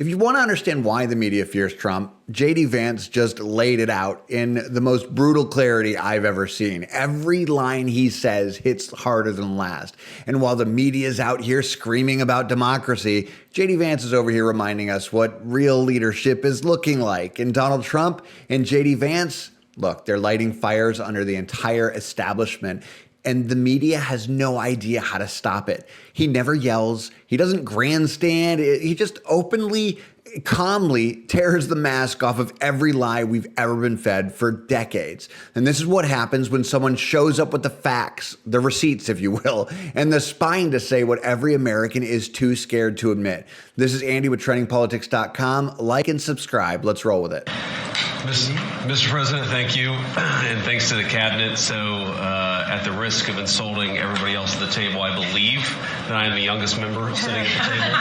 If you want to understand why the media fears Trump, JD Vance just laid it out in the most brutal clarity I've ever seen. Every line he says hits harder than last. And while the media is out here screaming about democracy, JD Vance is over here reminding us what real leadership is looking like. And Donald Trump and JD Vance, look, they're lighting fires under the entire establishment. And the media has no idea how to stop it. He never yells. He doesn't grandstand. He just openly, calmly tears the mask off of every lie we've ever been fed for decades. And this is what happens when someone shows up with the facts, the receipts, if you will, and the spine to say what every American is too scared to admit. This is Andy with TrendingPolitics.com. Like and subscribe. Let's roll with it. Mr. President, thank you, and thanks to the cabinet. So at the risk of insulting everybody else at the table, I believe that I am the youngest member sitting at the table.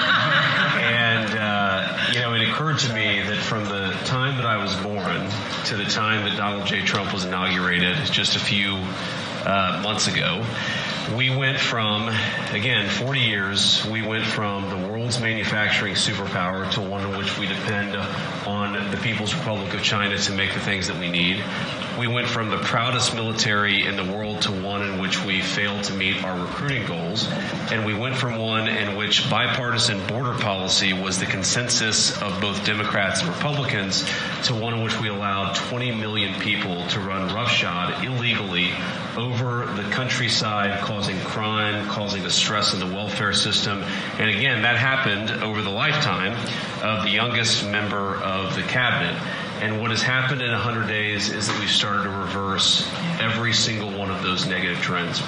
And, it occurred to me that from the time that I was born to the time that Donald J. Trump was inaugurated just a few months ago, we went from, again, 40 years, we went from the world's manufacturing superpower to one in which we depend on the People's Republic of China to make the things that we need. We went from the proudest military in the world to one in which we failed to meet our recruiting goals. And we went from one in which bipartisan border policy was the consensus of both Democrats and Republicans to one in which we allowed 20 million people to run roughshod illegally over the countryside, causing crime, causing the stress in the welfare system. And again, that happened over the lifetime of the youngest member of the cabinet. And what has happened in 100 days is that we've started to reverse every single one of those negative trends.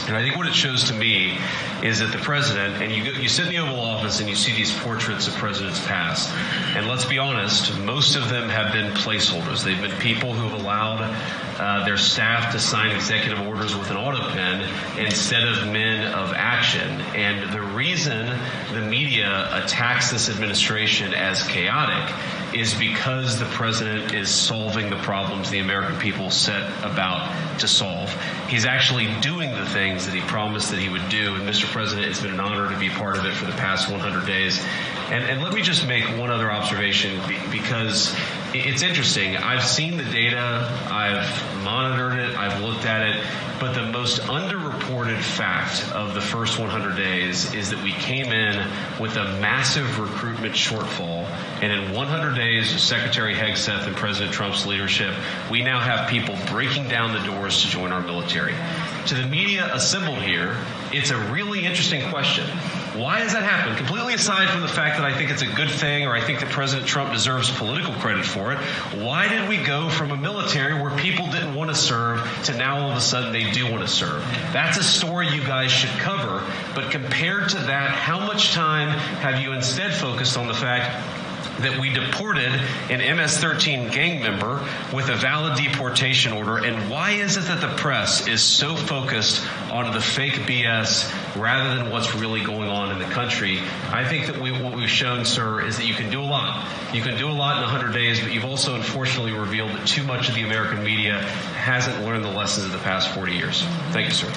And I think what it shows to me is that the president, and you sit in the Oval Office and you see these portraits of presidents past, and let's be honest, most of them have been placeholders. They've been people who have allowed their staff to sign executive orders with an auto pen instead of men of action. And the reason the media attacks this administration as chaotic is because the president is solving the problems the American people set about to solve. He's actually doing the things that he promised that he would do. And Mr. President, it's been an honor to be part of it for the past 100 days. And let me just make one other observation, because it's interesting. I've seen the data, I've monitored it, I've looked at it, but the most underreported fact of the first 100 days is that we came in with a massive recruitment shortfall. And in 100 days of Secretary Hegseth and President Trump's leadership, we now have people breaking down the doors to join our military. To the media assembled here, it's a really interesting question. Why has that happened? Completely aside from the fact that I think it's a good thing, or I think that President Trump deserves political credit for it, why did we go from a military where people didn't want to serve to now all of a sudden they do want to serve? That's a story you guys should cover. But compared to that, how much time have you instead focused on the fact that we deported an MS-13 gang member with a valid deportation order? And why is it that the press is so focused on the fake BS rather than what's really going on in the country? I think that what we've shown, sir, is that you can do a lot. You can do a lot in 100 days, but you've also unfortunately revealed that too much of the American media hasn't learned the lessons of the past 40 years. Thank you, sir.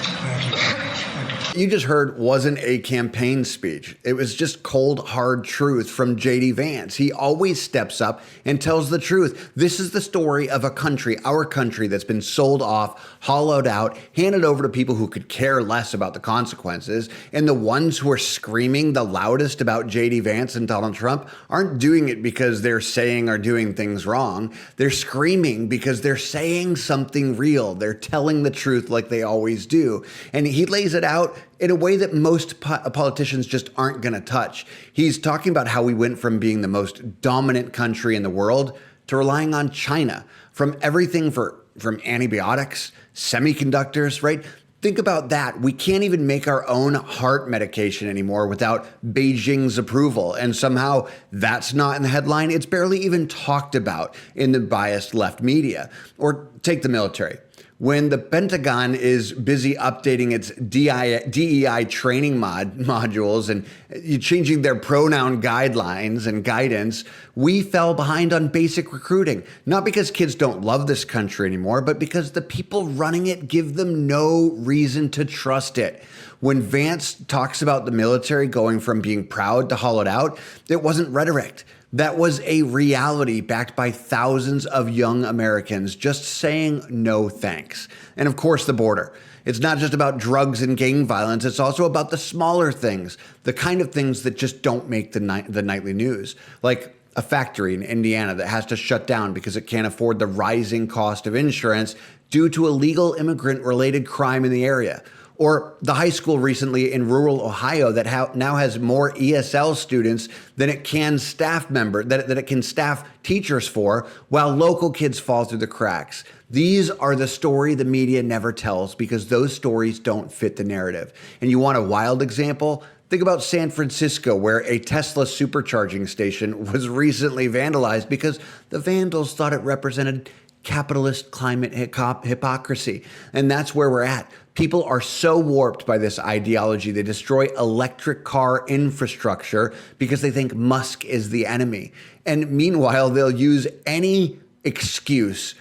You just heard wasn't a campaign speech. It was just cold, hard truth from JD Vance. He always steps up and tells the truth. This is the story of a country, our country, that's been sold off, hollowed out, handed over to people who could care less about the consequences. And the ones who are screaming the loudest about JD Vance and Donald Trump aren't doing it because they're saying or doing things wrong. They're screaming because they're saying something real. They're telling the truth like they always do. And he lays it out in a way that most politicians just aren't going to touch. He's talking about how we went from being the most dominant country in the world to relying on China, from everything from antibiotics, semiconductors, right? Think about that. We can't even make our own heart medication anymore without Beijing's approval. And somehow that's not in the headline. It's barely even talked about in the biased left media. Or take the military. When the Pentagon is busy updating its DEI training modules and changing their pronoun guidelines and guidance, we fell behind on basic recruiting. Not because kids don't love this country anymore, but because the people running it give them no reason to trust it. When Vance talks about the military going from being proud to hollowed out, it wasn't rhetoric. That was a reality backed by thousands of young Americans just saying no thanks. And of course, the border. It's not just about drugs and gang violence. It's also about the smaller things, the kind of things that just don't make the nightly news. Like a factory in Indiana that has to shut down because it can't afford the rising cost of insurance due to illegal immigrant-related crime in the area. Or the high school recently in rural Ohio that now has more ESL students than it can that it can staff teachers for, while local kids fall through the cracks. These are the story the media never tells because those stories don't fit the narrative. And you want a wild example? Think about San Francisco, where a Tesla supercharging station was recently vandalized because the vandals thought it represented capitalist climate hypocrisy. And that's where we're at. People are so warped by this ideology, they destroy electric car infrastructure because they think Musk is the enemy. And meanwhile, they'll use any excuse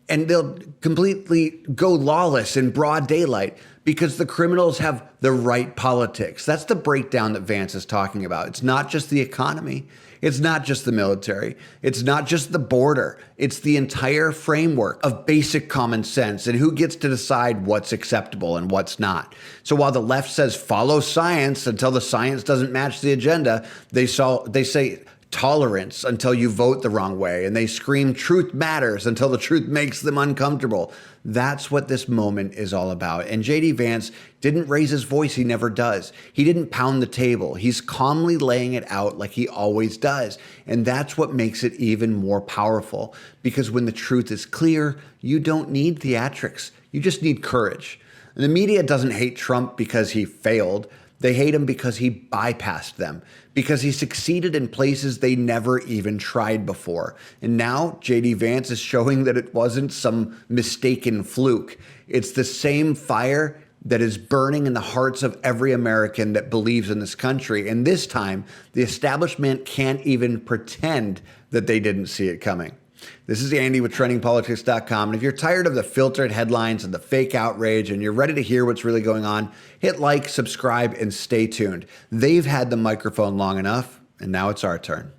and they'll completely go lawless in broad daylight because the criminals have the right politics. That's the breakdown that Vance is talking about. It's not just the economy. It's not just the military. It's not just the border. It's the entire framework of basic common sense and who gets to decide what's acceptable and what's not. So while the left says follow science until the science doesn't match the agenda, they say tolerance until you vote the wrong way, and they scream truth matters until the truth makes them uncomfortable. That's what this moment is all about. And JD Vance didn't raise his voice. He never does. He didn't pound the table. He's calmly laying it out like he always does. And that's what makes it even more powerful, because when the truth is clear, you don't need theatrics. You just need courage. And the media doesn't hate Trump because he failed. They hate him because he bypassed them, because he succeeded in places they never even tried before. And now JD Vance is showing that it wasn't some mistaken fluke. It's the same fire that is burning in the hearts of every American that believes in this country. And this time, the establishment can't even pretend that they didn't see it coming. This is Andy with TrendingPolitics.com. And if you're tired of the filtered headlines and the fake outrage and you're ready to hear what's really going on, hit like, subscribe, and stay tuned. They've had the microphone long enough, and now it's our turn.